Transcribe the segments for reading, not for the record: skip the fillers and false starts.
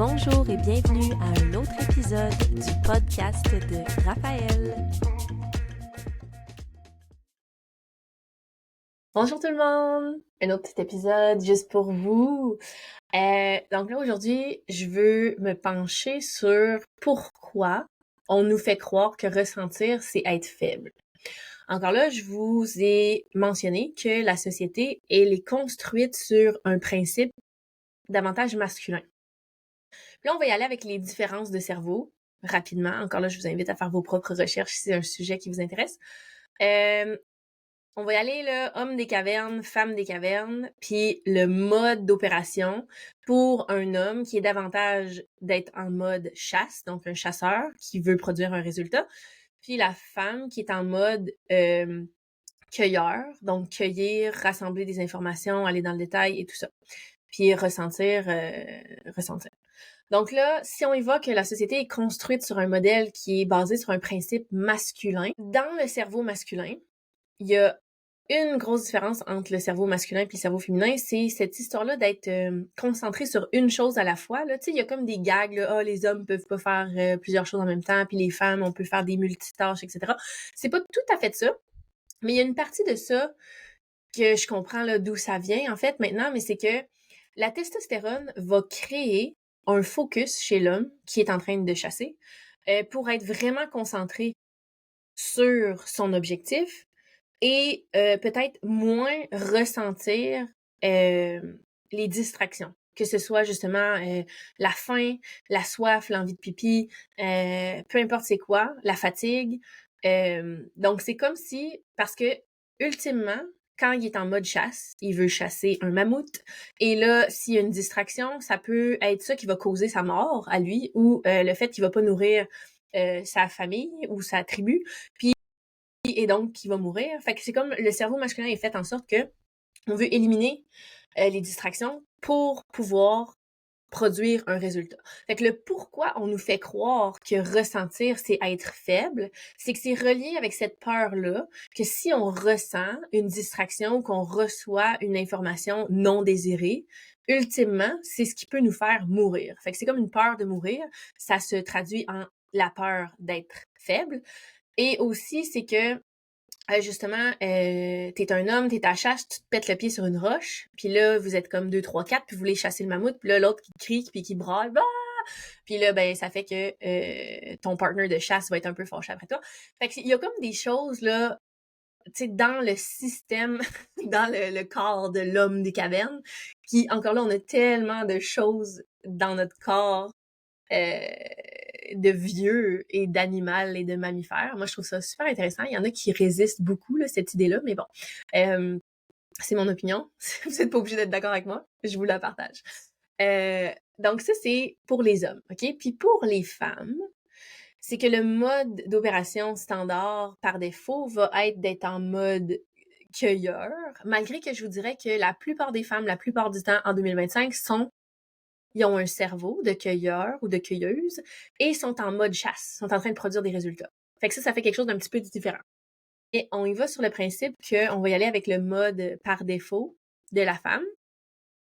Bonjour et bienvenue à un autre épisode du podcast de Raphaël. Bonjour tout le monde! Un autre petit épisode juste pour vous. Donc là aujourd'hui, je veux me pencher sur pourquoi on nous fait croire que ressentir, c'est être faible. Encore là, je vous ai mentionné que la société, elle est construite sur un principe davantage masculin. Là, on va y aller avec les différences de cerveau rapidement. Encore là, je vous invite à faire vos propres recherches si c'est un sujet qui vous intéresse. On va y aller, là, homme des cavernes, femme des cavernes, puis le mode d'opération pour un homme qui est davantage d'être en mode chasse, donc un chasseur qui veut produire un résultat, puis la femme qui est en mode cueilleur, donc cueillir, rassembler des informations, aller dans le détail et tout ça, puis ressentir. Donc là, si on y va que la société est construite sur un modèle qui est basé sur un principe masculin, dans le cerveau masculin, il y a une grosse différence entre le cerveau masculin et le cerveau féminin, c'est cette histoire-là d'être concentré sur une chose à la fois. Là, tu sais, il y a comme des gags, là, oh, les hommes peuvent pas faire plusieurs choses en même temps, puis les femmes, on peut faire des multitâches, etc. C'est pas tout à fait ça, mais il y a une partie de ça que je comprends là d'où ça vient en fait maintenant, mais c'est que la testostérone va créer un focus chez l'homme qui est en train de chasser pour être vraiment concentré sur son objectif et peut-être moins ressentir les distractions. Que ce soit justement la faim, la soif, l'envie de pipi, peu importe c'est quoi, la fatigue. Donc c'est comme si, parce que ultimement, quand il est en mode chasse, il veut chasser un mammouth. Et là, s'il y a une distraction, ça peut être ça qui va causer sa mort à lui ou le fait qu'il va pas nourrir sa famille ou sa tribu. Puis et donc qui va mourir. Fait que c'est comme le cerveau masculin est fait en sorte que on veut éliminer les distractions pour pouvoir produire un résultat. Fait que le pourquoi on nous fait croire que ressentir, c'est être faible, c'est que c'est relié avec cette peur-là que si on ressent une distraction ou qu'on reçoit une information non désirée, ultimement, c'est ce qui peut nous faire mourir. Fait que c'est comme une peur de mourir. Ça se traduit en la peur d'être faible. Et aussi, c'est que justement, t'es un homme, t'es à chasse, tu te pètes le pied sur une roche, puis là, vous êtes comme 2, 3, 4, puis vous voulez chasser le mammouth, puis là, l'autre qui crie, puis qui braille, bah! Puis là, ben, ça fait que ton partner de chasse va être un peu fâché après toi. Fait que il y a comme des choses, là, tu sais, dans le système, dans le corps de l'homme des cavernes, qui, encore là, on a tellement de choses dans notre corps de vieux et d'animal et de mammifères. Moi, je trouve ça super intéressant. Il y en a qui résistent beaucoup, là, cette idée-là, mais bon. C'est mon opinion. Vous n'êtes pas obligé d'être d'accord avec moi. Je vous la partage. Donc, ça, c'est pour les hommes, OK? Puis pour les femmes, c'est que le mode d'opération standard par défaut va être d'être en mode cueilleur, malgré que je vous dirais que la plupart des femmes, la plupart du temps, en 2025, ils ont un cerveau de cueilleur ou de cueilleuse et sont en mode chasse, sont en train de produire des résultats. Fait que ça fait quelque chose d'un petit peu différent. Et on y va sur le principe qu'on va y aller avec le mode par défaut de la femme.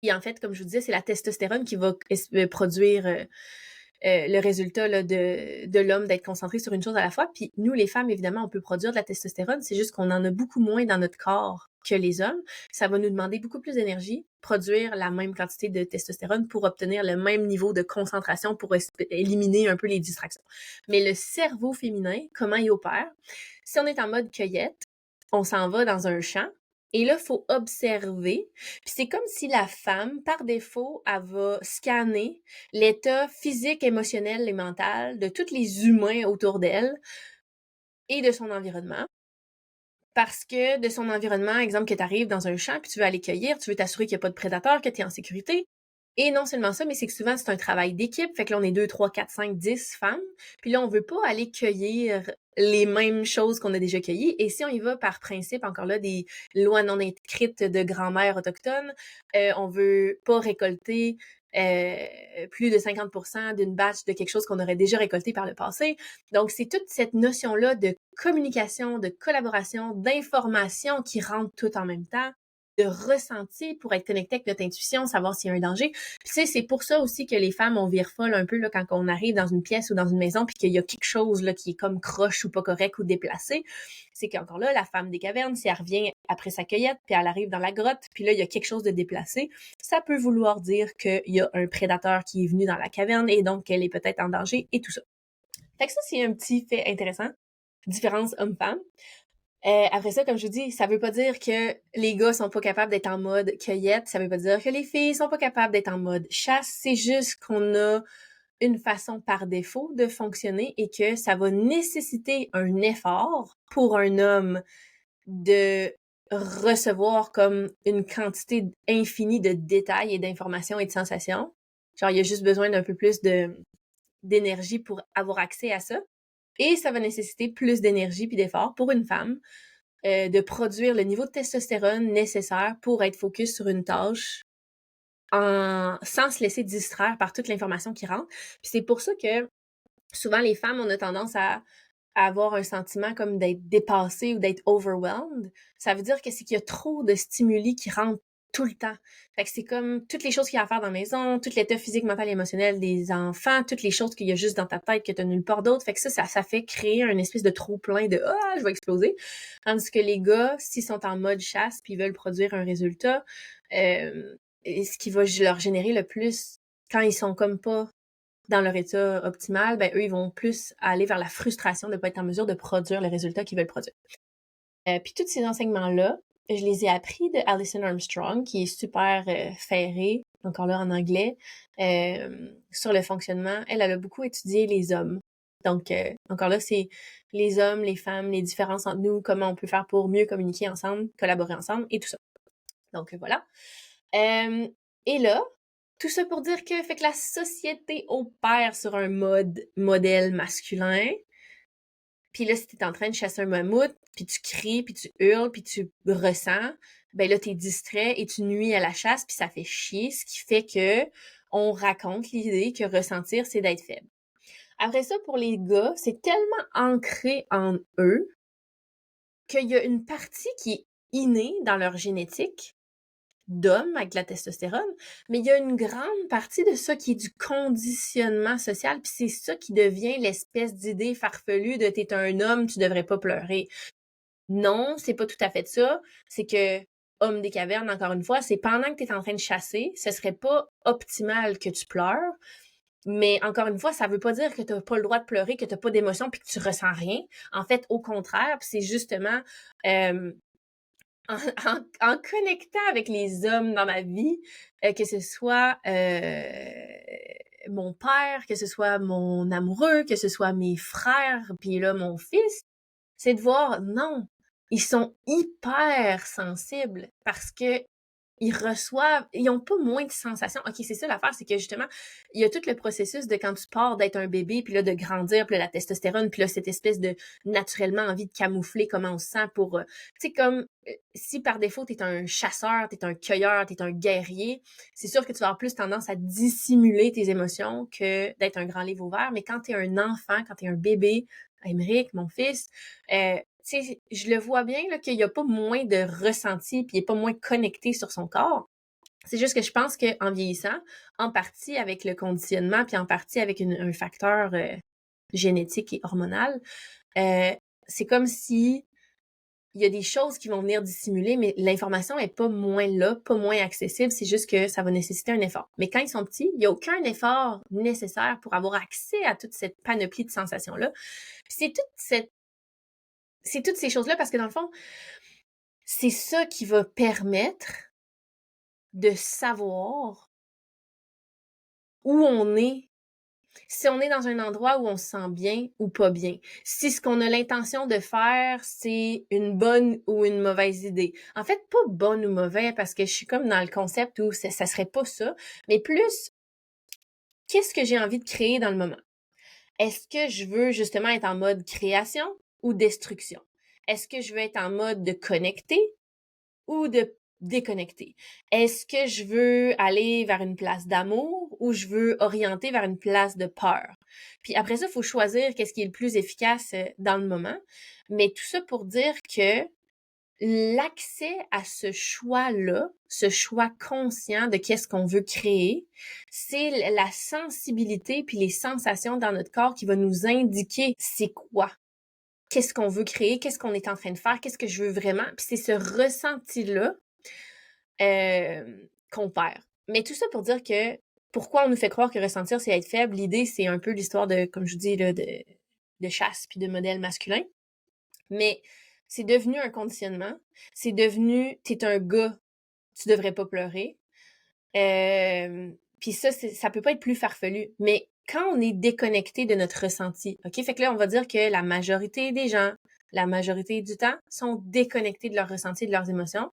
Et en fait, comme je vous disais, c'est la testostérone qui va produire le résultat là, de l'homme d'être concentré sur une chose à la fois. Puis nous, les femmes, évidemment, on peut produire de la testostérone, c'est juste qu'on en a beaucoup moins dans notre corps que les hommes. Ça va nous demander beaucoup plus d'énergie, produire la même quantité de testostérone pour obtenir le même niveau de concentration pour éliminer un peu les distractions. Mais le cerveau féminin, comment il opère? Si on est en mode cueillette, on s'en va dans un champ, et là, il faut observer. Puis c'est comme si la femme, par défaut, elle va scanner l'état physique, émotionnel et mental de tous les humains autour d'elle et de son environnement. Parce que de son environnement, exemple que tu arrives dans un champ puis tu veux aller cueillir, tu veux t'assurer qu'il n'y a pas de prédateurs, que tu es en sécurité. Et non seulement ça, mais c'est que souvent, c'est un travail d'équipe. Fait que là, on est 2, 3, 4, 5, 10 femmes. Puis là, on veut pas aller cueillir les mêmes choses qu'on a déjà cueillies. Et si on y va par principe, encore là, des lois non écrites de grand-mère autochtone, on veut pas récolter plus de 50% d'une batch de quelque chose qu'on aurait déjà récolté par le passé. Donc, c'est toute cette notion-là de communication, de collaboration, d'information qui rentre tout en même temps. de ressenti pour être connecté avec notre intuition, savoir s'il y a un danger. Puis, tu sais, c'est pour ça aussi que les femmes, on vire folle un peu là, quand on arrive dans une pièce ou dans une maison puis qu'il y a quelque chose là, qui est comme croche ou pas correct ou déplacé. C'est qu'encore là, la femme des cavernes, si elle revient après sa cueillette puis elle arrive dans la grotte puis là, il y a quelque chose de déplacé, ça peut vouloir dire qu'il y a un prédateur qui est venu dans la caverne et donc qu'elle est peut-être en danger et tout ça. Fait que ça, c'est un petit fait intéressant. Différence homme-femme. Après ça, comme je vous dis, ça veut pas dire que les gars sont pas capables d'être en mode cueillette, ça veut pas dire que les filles sont pas capables d'être en mode chasse, c'est juste qu'on a une façon par défaut de fonctionner et que ça va nécessiter un effort pour un homme de recevoir comme une quantité infinie de détails et d'informations et de sensations. Genre, il y a juste besoin d'un peu plus d'énergie pour avoir accès à ça. Et ça va nécessiter plus d'énergie puis d'effort pour une femme de produire le niveau de testostérone nécessaire pour être focus sur une tâche sans se laisser distraire par toute l'information qui rentre. Puis c'est pour ça que souvent les femmes, on a tendance à avoir un sentiment comme d'être dépassé ou d'être overwhelmed. Ça veut dire que c'est qu'il y a trop de stimuli qui rentrent tout le temps. Fait que c'est comme toutes les choses qu'il y a à faire dans la maison, tout l'état physique, mental et émotionnel des enfants, toutes les choses qu'il y a juste dans ta tête que tu n'as nulle part d'autre. Fait que ça fait créer une espèce de trop-plein de « Ah, je vais exploser ». Tandis que les gars, s'ils sont en mode chasse puis ils veulent produire un résultat, ce qui va leur générer le plus quand ils sont comme pas dans leur état optimal, ben eux, ils vont plus aller vers la frustration de ne pas être en mesure de produire les résultats qu'ils veulent produire. Puis tous ces enseignements-là, je les ai appris de Alison Armstrong, qui est super ferrée, encore là en anglais, sur le fonctionnement. Elle a beaucoup étudié les hommes. Donc, encore là, c'est les hommes, les femmes, les différences entre nous, comment on peut faire pour mieux communiquer ensemble, collaborer ensemble et tout ça. Donc, voilà. Et là, tout ça pour dire que fait que la société opère sur un modèle masculin. Puis là, si t'es en train de chasser un mammouth, puis tu cries, puis tu hurles, puis tu ressens, ben là, t'es distrait et tu nuis à la chasse, puis ça fait chier, ce qui fait que on raconte l'idée que ressentir, c'est d'être faible. Après ça, pour les gars, c'est tellement ancré en eux qu'il y a une partie qui est innée dans leur génétique, d'hommes avec de la testostérone, mais il y a une grande partie de ça qui est du conditionnement social, puis c'est ça qui devient l'espèce d'idée farfelue de t'es un homme, tu devrais pas pleurer. Non, c'est pas tout à fait ça. C'est que homme des cavernes, encore une fois, c'est pendant que t'es en train de chasser, ce serait pas optimal que tu pleures, mais encore une fois, ça veut pas dire que t'as pas le droit de pleurer, que t'as pas d'émotion, puis que tu ressens rien. En fait, au contraire, c'est justement en connectant avec les hommes dans ma vie, que ce soit mon père, que ce soit mon amoureux, que ce soit mes frères, puis là, mon fils, c'est de voir, non, ils sont hyper sensibles parce que ils ont pas moins de sensations. OK, c'est ça l'affaire, c'est que justement, il y a tout le processus de quand tu pars d'être un bébé, puis là, de grandir, puis là, la testostérone, puis là, cette espèce de naturellement envie de camoufler comment on se sent pour, tu sais, comme si par défaut, t'es un chasseur, t'es un cueilleur, t'es un guerrier, c'est sûr que tu vas avoir plus tendance à dissimuler tes émotions que d'être un grand livre ouvert, mais quand t'es un enfant, quand t'es un bébé, Aymeric, mon fils, tu sais, je le vois bien là, qu'il y a pas moins de ressenti puis il est pas moins connecté sur son corps. C'est juste que je pense qu'en vieillissant, en partie avec le conditionnement puis en partie avec un facteur génétique et hormonal, c'est comme si il y a des choses qui vont venir dissimuler, mais l'information est pas moins là, pas moins accessible, c'est juste que ça va nécessiter un effort. Mais quand ils sont petits, il y a aucun effort nécessaire pour avoir accès à toute cette panoplie de sensations-là. Puis c'est toutes ces choses-là parce que dans le fond, c'est ça qui va permettre de savoir où on est, si on est dans un endroit où on se sent bien ou pas bien, si ce qu'on a l'intention de faire, c'est une bonne ou une mauvaise idée. En fait, pas bonne ou mauvaise parce que je suis comme dans le concept où ça serait pas ça, mais plus qu'est-ce que j'ai envie de créer dans le moment. Est-ce que je veux justement être en mode création ou destruction? Est-ce que je veux être en mode de connecter ou de déconnecter? Est-ce que je veux aller vers une place d'amour ou je veux orienter vers une place de peur? Puis après ça, il faut choisir qu'est-ce qui est le plus efficace dans le moment. Mais tout ça pour dire que l'accès à ce choix-là, ce choix conscient de qu'est-ce qu'on veut créer, c'est la sensibilité puis les sensations dans notre corps qui va nous indiquer c'est quoi, qu'est-ce qu'on veut créer, qu'est-ce qu'on est en train de faire, qu'est-ce que je veux vraiment. Puis c'est ce ressenti-là qu'on perd. Mais tout ça pour dire que pourquoi on nous fait croire que ressentir, c'est être faible. L'idée, c'est un peu l'histoire de, comme je vous dis, là, de chasse puis de modèle masculin. Mais c'est devenu un conditionnement. C'est devenu, t'es un gars, tu devrais pas pleurer. Puis ça peut pas être plus farfelu. Mais quand on est déconnecté de notre ressenti, OK? Fait que là, on va dire que la majorité des gens, la majorité du temps, sont déconnectés de leur ressenti, de leurs émotions.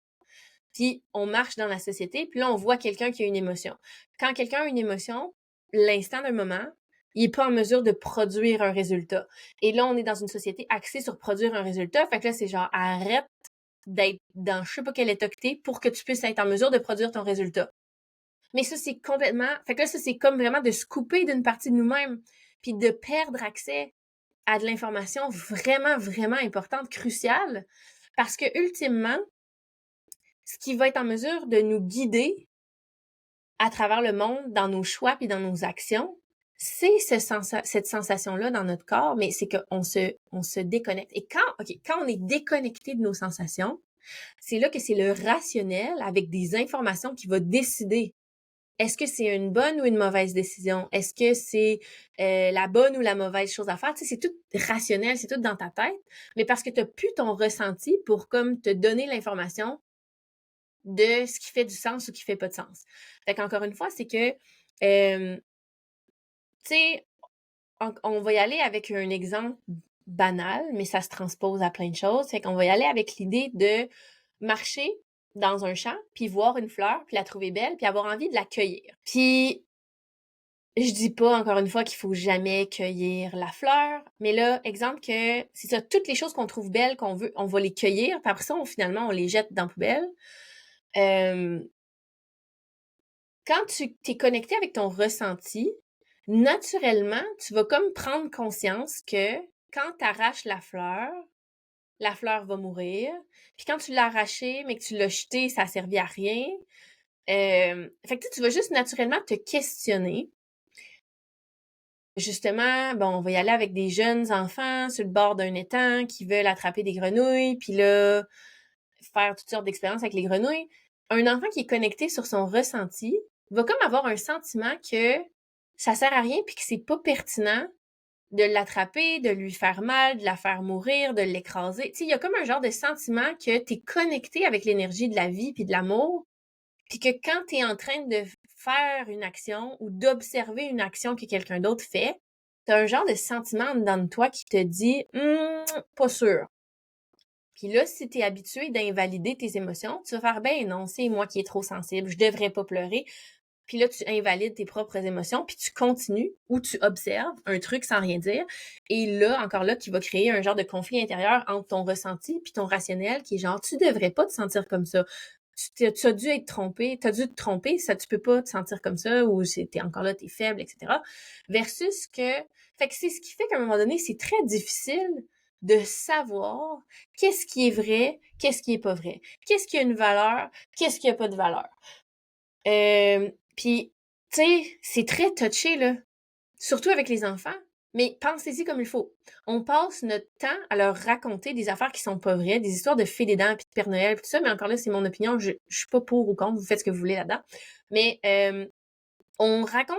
Puis on marche dans la société, puis là, on voit quelqu'un qui a une émotion. Quand quelqu'un a une émotion, l'instant d'un moment, il est pas en mesure de produire un résultat. Et là, on est dans une société axée sur produire un résultat. Fait que là, c'est genre, arrête d'être dans je sais pas quel état que t'es pour que tu puisses être en mesure de produire ton résultat. Mais ça, c'est complètement... Fait que là, ça, c'est comme vraiment de se couper d'une partie de nous-mêmes, puis de perdre accès à de l'information vraiment, vraiment importante, cruciale, parce que ultimement, ce qui va être en mesure de nous guider à travers le monde, dans nos choix puis dans nos actions, c'est cette sensation-là dans notre corps, mais c'est qu'on se déconnecte. Et quand on est déconnecté de nos sensations, c'est là que c'est le rationnel avec des informations qui va décider est-ce que c'est une bonne ou une mauvaise décision? Est-ce que c'est la bonne ou la mauvaise chose à faire? Tu sais, c'est tout rationnel, c'est tout dans ta tête, mais parce que tu n'as plus ton ressenti pour comme te donner l'information de ce qui fait du sens ou qui fait pas de sens. Fait qu'encore une fois, c'est que, tu sais, on va y aller avec un exemple banal, mais ça se transpose à plein de choses. Fait qu'on va y aller avec l'idée de marcher dans un champ, puis voir une fleur, puis la trouver belle, puis avoir envie de la cueillir. Puis, je dis pas, encore une fois, qu'il faut jamais cueillir la fleur, mais là, exemple que, c'est ça, toutes les choses qu'on trouve belles, qu'on veut, on va les cueillir, puis après ça, finalement, on les jette dans la poubelle. Quand tu t'es connecté avec ton ressenti, naturellement, tu vas comme prendre conscience que quand tu arraches la fleur va mourir. Puis quand tu l'as arrachée, mais que tu l'as jetée, ça a servi à rien. Fait que tu vas juste naturellement te questionner. Justement, bon, on va y aller avec des jeunes enfants sur le bord d'un étang qui veulent attraper des grenouilles, puis là, faire toutes sortes d'expériences avec les grenouilles. Un enfant qui est connecté sur son ressenti va comme avoir un sentiment que ça sert à rien puis que c'est pas pertinent de l'attraper, de lui faire mal, de la faire mourir, de l'écraser. Tu sais, il y a comme un genre de sentiment que t'es connecté avec l'énergie de la vie puis de l'amour, puis que quand t'es en train de faire une action ou d'observer une action que quelqu'un d'autre fait, t'as un genre de sentiment dans toi qui te dit pas sûr. Puis là, si t'es habitué d'invalider tes émotions, tu vas faire ben non, c'est moi qui est trop sensible, je devrais pas pleurer. Puis là, tu invalides tes propres émotions, puis tu continues ou tu observes un truc sans rien dire. Et là, encore là, qui va créer un genre de conflit intérieur entre ton ressenti puis ton rationnel qui est genre, tu devrais pas te sentir comme ça. Tu as dû être trompé, tu as dû te tromper, ça, tu peux pas te sentir comme ça, ou t'es encore là, t'es faible, etc. Versus que, fait que c'est ce qui fait qu'à un moment donné, c'est très difficile de savoir qu'est-ce qui est vrai, qu'est-ce qui est pas vrai, qu'est-ce qui a une valeur, qu'est-ce qui a pas de valeur. Puis, tu sais, c'est très touché, là. Surtout avec les enfants. Mais pensez-y comme il faut. On passe notre temps à leur raconter des affaires qui sont pas vraies, des histoires de fées des dents, puis de Père Noël, puis tout ça, mais encore là, c'est mon opinion, je suis pas pour ou contre, vous faites ce que vous voulez là-dedans. Mais on raconte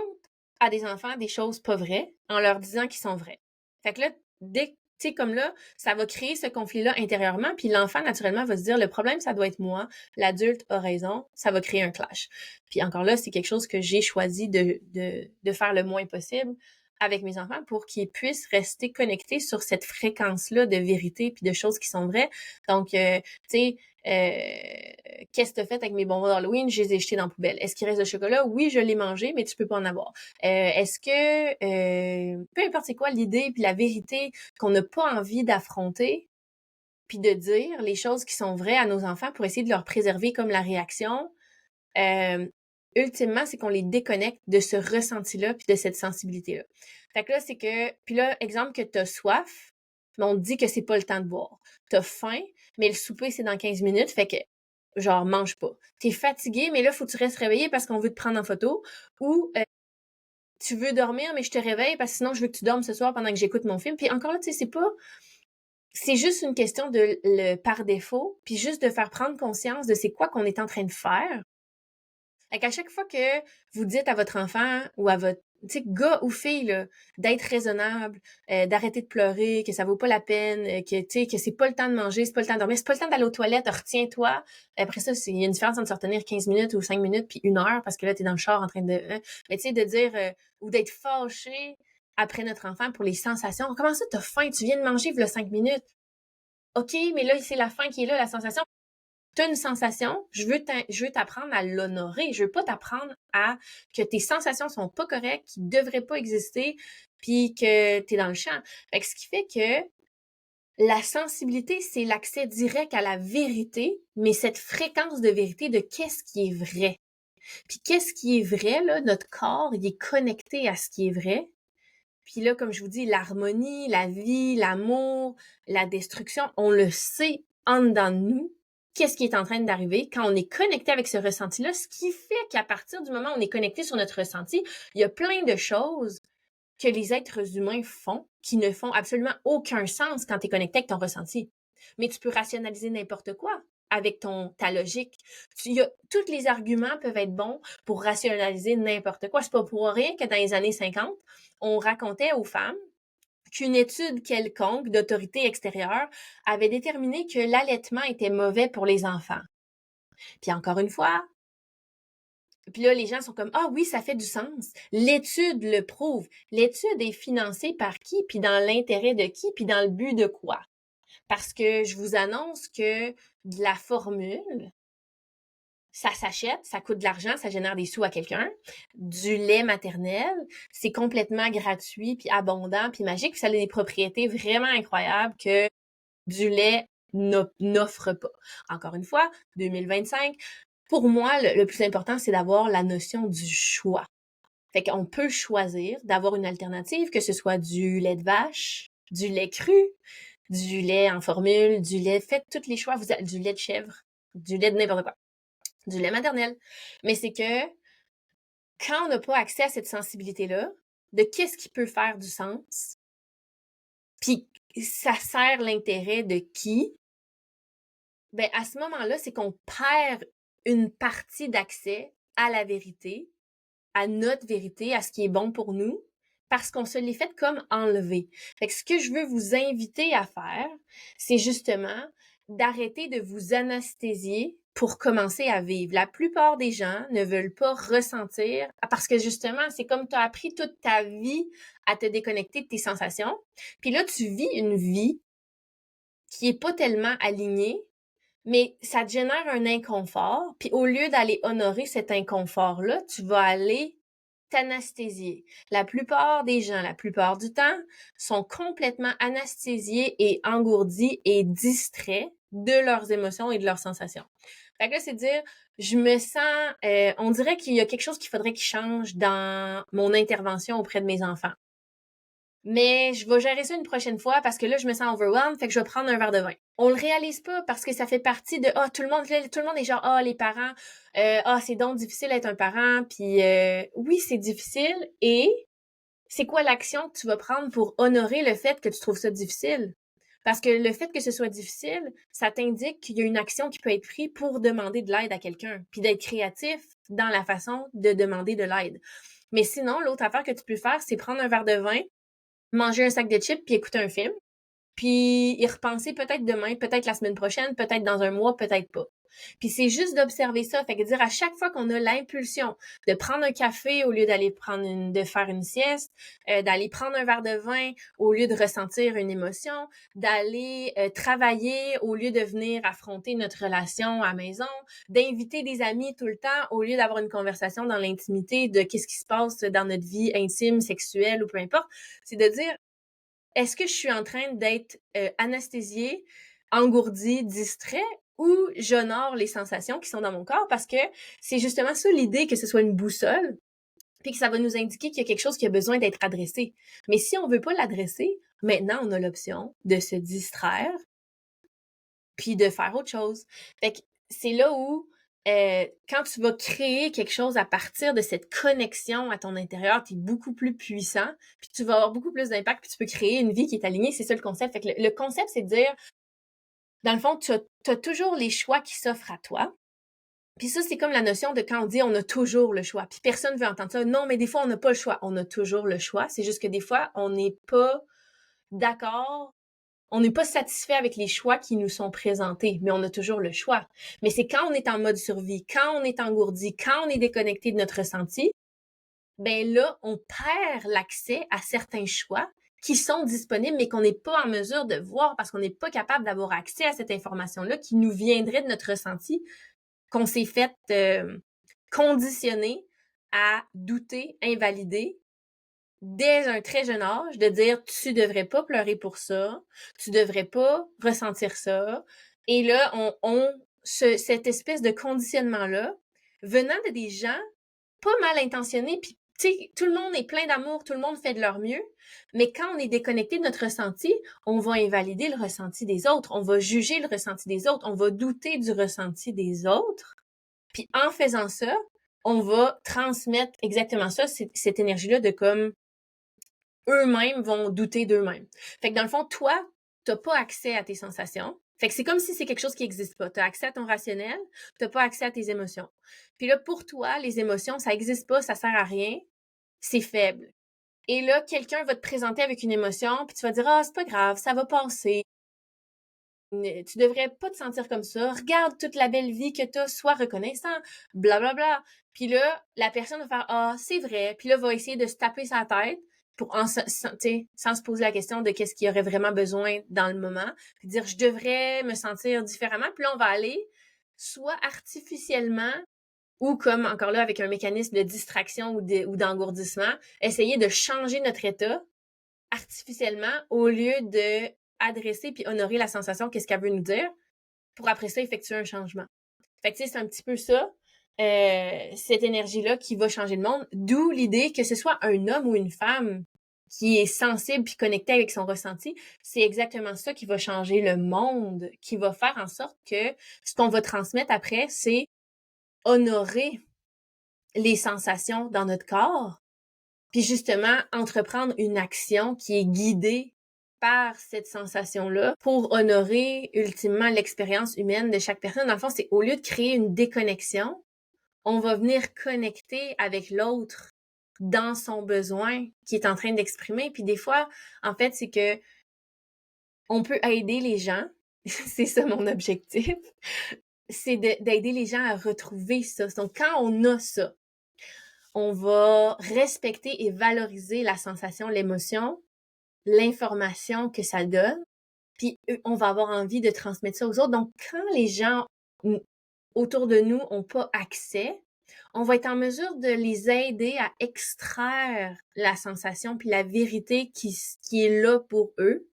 à des enfants des choses pas vraies en leur disant qu'ils sont vraies. Fait que là, dès tu sais, comme là, ça va créer ce conflit-là intérieurement, puis l'enfant, naturellement, va se dire, le problème, ça doit être moi, l'adulte a raison, ça va créer un clash. Puis encore là, c'est quelque chose que j'ai choisi de faire le moins possible avec mes enfants pour qu'ils puissent rester connectés sur cette fréquence-là de vérité puis de choses qui sont vraies. Donc, tu sais, qu'est-ce que t'as fait avec mes bonbons d'Halloween? Je les ai jetés dans la poubelle. Est-ce qu'il reste de chocolat? Oui, je l'ai mangé, mais tu peux pas en avoir. Est-ce que, peu importe c'est quoi l'idée puis la vérité qu'on n'a pas envie d'affronter, puis de dire les choses qui sont vraies à nos enfants pour essayer de leur préserver comme la réaction, ultimement, c'est qu'on les déconnecte de ce ressenti-là puis de cette sensibilité-là. Fait que là, c'est que, puis là, exemple que t'as soif, mais on te dit que c'est pas le temps de boire. T'as faim, mais le souper, c'est dans 15 minutes, fait que, genre, mange pas. T'es fatigué, mais là, faut que tu restes réveillé parce qu'on veut te prendre en photo. Ou tu veux dormir, mais je te réveille parce que sinon, je veux que tu dormes ce soir pendant que j'écoute mon film. Puis encore là, tu sais, c'est juste une question de le par défaut, puis juste de faire prendre conscience de c'est quoi qu'on est en train de faire. Fait qu'à chaque fois que vous dites à votre enfant ou à votre gars ou fille là, d'être raisonnable, d'arrêter de pleurer, que ça vaut pas la peine, que c'est pas le temps de manger, c'est pas le temps de dormir, c'est pas le temps d'aller aux toilettes, retiens-toi. Après ça, il y a une différence entre se retenir 15 minutes ou 5 minutes puis 1 heure parce que là t'es dans le char en train de mais tu sais de dire ou d'être fâché après notre enfant pour les sensations. Comment ça t'as faim, tu viens de manger il y a 5 minutes. OK, mais là c'est la faim qui est là, la sensation. T'as une sensation, je veux t'apprendre à l'honorer. Je veux pas t'apprendre à que tes sensations sont pas correctes, qu'ils devraient pas exister, puis que t'es dans le champ. Fait que ce qui fait que la sensibilité, c'est l'accès direct à la vérité, mais cette fréquence de vérité de qu'est-ce qui est vrai. Puis qu'est-ce qui est vrai, là, notre corps, il est connecté à ce qui est vrai. Puis là, comme je vous dis, l'harmonie, la vie, l'amour, la destruction, on le sait en dedans de nous. Qu'est-ce qui est en train d'arriver quand on est connecté avec ce ressenti-là, ce qui fait qu'à partir du moment où on est connecté sur notre ressenti, il y a plein de choses que les êtres humains font qui ne font absolument aucun sens quand tu es connecté avec ton ressenti. Mais tu peux rationaliser n'importe quoi avec ta logique. Tous les arguments peuvent être bons pour rationaliser n'importe quoi. C'est pas pour rien que dans les années 50, on racontait aux femmes qu'une étude quelconque d'autorité extérieure avait déterminé que l'allaitement était mauvais pour les enfants. Puis encore une fois, puis là, les gens sont comme « Ah oui, ça fait du sens. L'étude le prouve. » L'étude est financée par qui? Puis dans l'intérêt de qui? Puis dans le but de quoi? Parce que je vous annonce que de la formule, ça s'achète, ça coûte de l'argent, ça génère des sous à quelqu'un. Du lait maternel, c'est complètement gratuit, puis abondant, puis magique, puis ça a des propriétés vraiment incroyables que du lait n'offre pas. Encore une fois, 2025, pour moi, le plus important, c'est d'avoir la notion du choix. Fait qu'on peut choisir d'avoir une alternative, que ce soit du lait de vache, du lait cru, du lait en formule, du lait, faites tous les choix, du lait de chèvre, du lait de n'importe quoi, du lait maternel. Mais c'est que quand on n'a pas accès à cette sensibilité-là, de qu'est-ce qui peut faire du sens, puis ça sert l'intérêt de qui, ben à ce moment-là, c'est qu'on perd une partie d'accès à la vérité, à notre vérité, à ce qui est bon pour nous, parce qu'on se l'est fait comme enlever. Fait que ce que je veux vous inviter à faire, c'est justement d'arrêter de vous anesthésier pour commencer à vivre. La plupart des gens ne veulent pas ressentir, parce que justement, c'est comme tu as appris toute ta vie à te déconnecter de tes sensations, puis là, tu vis une vie qui est pas tellement alignée, mais ça te génère un inconfort, puis au lieu d'aller honorer cet inconfort-là, tu vas aller t'anesthésier. La plupart des gens, la plupart du temps, sont complètement anesthésiés et engourdis et distraits de leurs émotions et de leurs sensations. Fait que là, c'est dire, je me sens, on dirait qu'il y a quelque chose qu'il faudrait qu'il change dans mon intervention auprès de mes enfants. Mais je vais gérer ça une prochaine fois parce que là, je me sens overwhelmed, fait que je vais prendre un verre de vin. On le réalise pas parce que ça fait partie de tout le monde est genre les parents c'est donc difficile d'être un parent puis oui, c'est difficile et c'est quoi l'action que tu vas prendre pour honorer le fait que tu trouves ça difficile? Parce que le fait que ce soit difficile, ça t'indique qu'il y a une action qui peut être prise pour demander de l'aide à quelqu'un, puis d'être créatif dans la façon de demander de l'aide. Mais sinon, l'autre affaire que tu peux faire, c'est prendre un verre de vin, manger un sac de chips puis écouter un film. Puis y repenser peut-être demain, peut-être la semaine prochaine, peut-être dans un mois, peut-être pas. Puis c'est juste d'observer ça. Fait que dire à chaque fois qu'on a l'impulsion de prendre un café au lieu de faire une sieste, d'aller prendre un verre de vin au lieu de ressentir une émotion, d'aller travailler au lieu de venir affronter notre relation à la maison, d'inviter des amis tout le temps au lieu d'avoir une conversation dans l'intimité de qu'est-ce qui se passe dans notre vie intime, sexuelle ou peu importe, c'est de dire est-ce que je suis en train d'être anesthésiée, engourdie, distrait ou j'honore les sensations qui sont dans mon corps? Parce que c'est justement ça l'idée que ce soit une boussole puis que ça va nous indiquer qu'il y a quelque chose qui a besoin d'être adressé. Mais si on veut pas l'adresser, Maintenant, on a l'option de se distraire puis de faire autre chose. Fait que c'est là où, quand tu vas créer quelque chose à partir de cette connexion à ton intérieur, tu es beaucoup plus puissant, puis tu vas avoir beaucoup plus d'impact, puis tu peux créer une vie qui est alignée. C'est ça le concept. Fait que le concept, c'est de dire, dans le fond, tu as toujours les choix qui s'offrent à toi. Puis ça, c'est comme la notion de quand on dit on a toujours le choix. Puis personne veut entendre ça. Non, mais des fois, on n'a pas le choix. On a toujours le choix. C'est juste que des fois, on n'est pas d'accord. On n'est pas satisfait avec les choix qui nous sont présentés, mais on a toujours le choix. Mais c'est quand on est en mode survie, quand on est engourdi, quand on est déconnecté de notre ressenti, ben là, on perd l'accès à certains choix qui sont disponibles, mais qu'on n'est pas en mesure de voir parce qu'on n'est pas capable d'avoir accès à cette information-là qui nous viendrait de notre ressenti, qu'on s'est fait conditionner à douter, invalider, dès un très jeune âge, de dire tu devrais pas pleurer pour ça, tu devrais pas ressentir ça. Et là, cette espèce de conditionnement-là, venant de des gens pas mal intentionnés, puis tu sais, tout le monde est plein d'amour, tout le monde fait de leur mieux, mais quand on est déconnecté de notre ressenti, on va invalider le ressenti des autres, on va juger le ressenti des autres, on va douter du ressenti des autres. Puis en faisant ça, on va transmettre exactement ça, cette énergie-là de comme eux-mêmes vont douter d'eux-mêmes. Fait que dans le fond, toi, t'as pas accès à tes sensations. Fait que c'est comme si c'est quelque chose qui n'existe pas. T'as accès à ton rationnel, t'as pas accès à tes émotions. Puis là, pour toi, les émotions, ça existe pas, ça sert à rien, c'est faible. Et là, quelqu'un va te présenter avec une émotion, puis tu vas dire, ah, c'est pas grave, ça va passer. Tu devrais pas te sentir comme ça. Regarde toute la belle vie que t'as, sois reconnaissant, blablabla. Bla, bla. Puis là, la personne va faire, ah, c'est vrai. Puis là, va essayer de se taper sa tête pour sans se poser la question de qu'est-ce qu'il y aurait vraiment besoin dans le moment. Puis dire, je devrais me sentir différemment. Puis là, on va aller soit artificiellement ou comme, encore là, avec un mécanisme de distraction ou d'engourdissement, essayer de changer notre état artificiellement au lieu de adresser puis honorer la sensation, qu'est-ce qu'elle veut nous dire, pour après ça effectuer un changement. Fait que tu sais, c'est un petit peu ça, cette énergie-là qui va changer le monde, d'où l'idée que ce soit un homme ou une femme qui est sensible puis connecté avec son ressenti, c'est exactement ça qui va changer le monde, qui va faire en sorte que ce qu'on va transmettre après, c'est honorer les sensations dans notre corps, puis justement entreprendre une action qui est guidée par cette sensation-là pour honorer ultimement l'expérience humaine de chaque personne. Dans le fond, c'est au lieu de créer une déconnexion, on va venir connecter avec l'autre dans son besoin qu'il est en train d'exprimer. Puis des fois, en fait, c'est que on peut aider les gens. C'est ça mon objectif. C'est d'aider les gens à retrouver ça. Donc, quand on a ça, on va respecter et valoriser la sensation, l'émotion, l'information que ça donne, puis on va avoir envie de transmettre ça aux autres. Donc, quand les gens autour de nous n'ont pas accès, on va être en mesure de les aider à extraire la sensation puis la vérité qui est là pour eux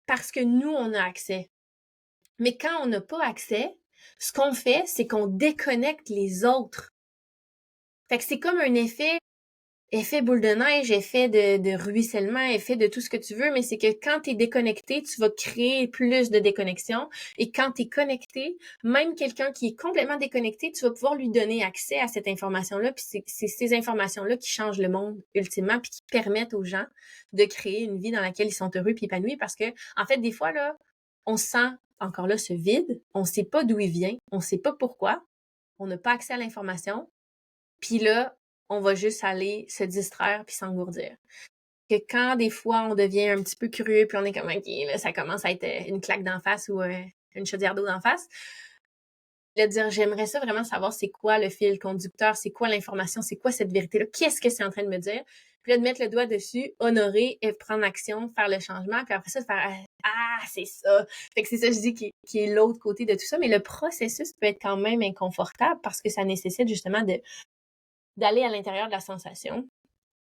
parce que nous, on a accès. Mais quand on n'a pas accès, ce qu'on fait, c'est qu'on déconnecte les autres. Fait que c'est comme un effet boule de neige, effet de ruissellement, effet de tout ce que tu veux, mais c'est que quand tu es déconnecté, tu vas créer plus de déconnexion. Et quand tu es connecté, même quelqu'un qui est complètement déconnecté, tu vas pouvoir lui donner accès à cette information-là. Puis c'est ces informations-là qui changent le monde ultimement, puis qui permettent aux gens de créer une vie dans laquelle ils sont heureux puis épanouis. Parce que, en fait, des fois, là, on sent encore là ce vide, on sait pas d'où il vient, on sait pas pourquoi, on n'a pas accès à l'information. Puis là, on va juste aller se distraire puis s'engourdir. Que quand des fois on devient un petit peu curieux puis on est comme ok, là, ça commence à être une claque d'en face ou une chaudière d'eau d'en face, de dire j'aimerais ça vraiment savoir c'est quoi le fil conducteur, c'est quoi l'information, c'est quoi cette vérité-là, qu'est-ce que c'est en train de me dire. Puis là, de mettre le doigt dessus, honorer et prendre action, faire le changement, puis après ça, de faire ah, c'est ça. Fait que c'est ça, je dis, qui est l'autre côté de tout ça. Mais le processus peut être quand même inconfortable parce que ça nécessite justement d'aller à l'intérieur de la sensation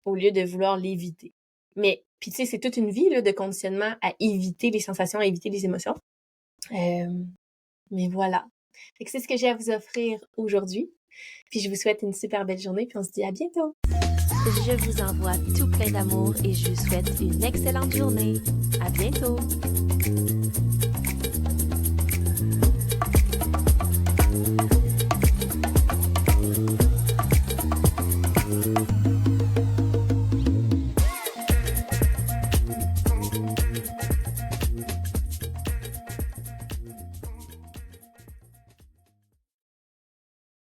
au lieu de vouloir l'éviter. Mais, puis tu sais, c'est toute une vie là, de conditionnement à éviter les sensations, à éviter les émotions. Mais voilà. Fait que c'est ce que j'ai à vous offrir aujourd'hui. Puis je vous souhaite une super belle journée, puis on se dit à bientôt! Je vous envoie tout plein d'amour et je vous souhaite une excellente journée. À bientôt!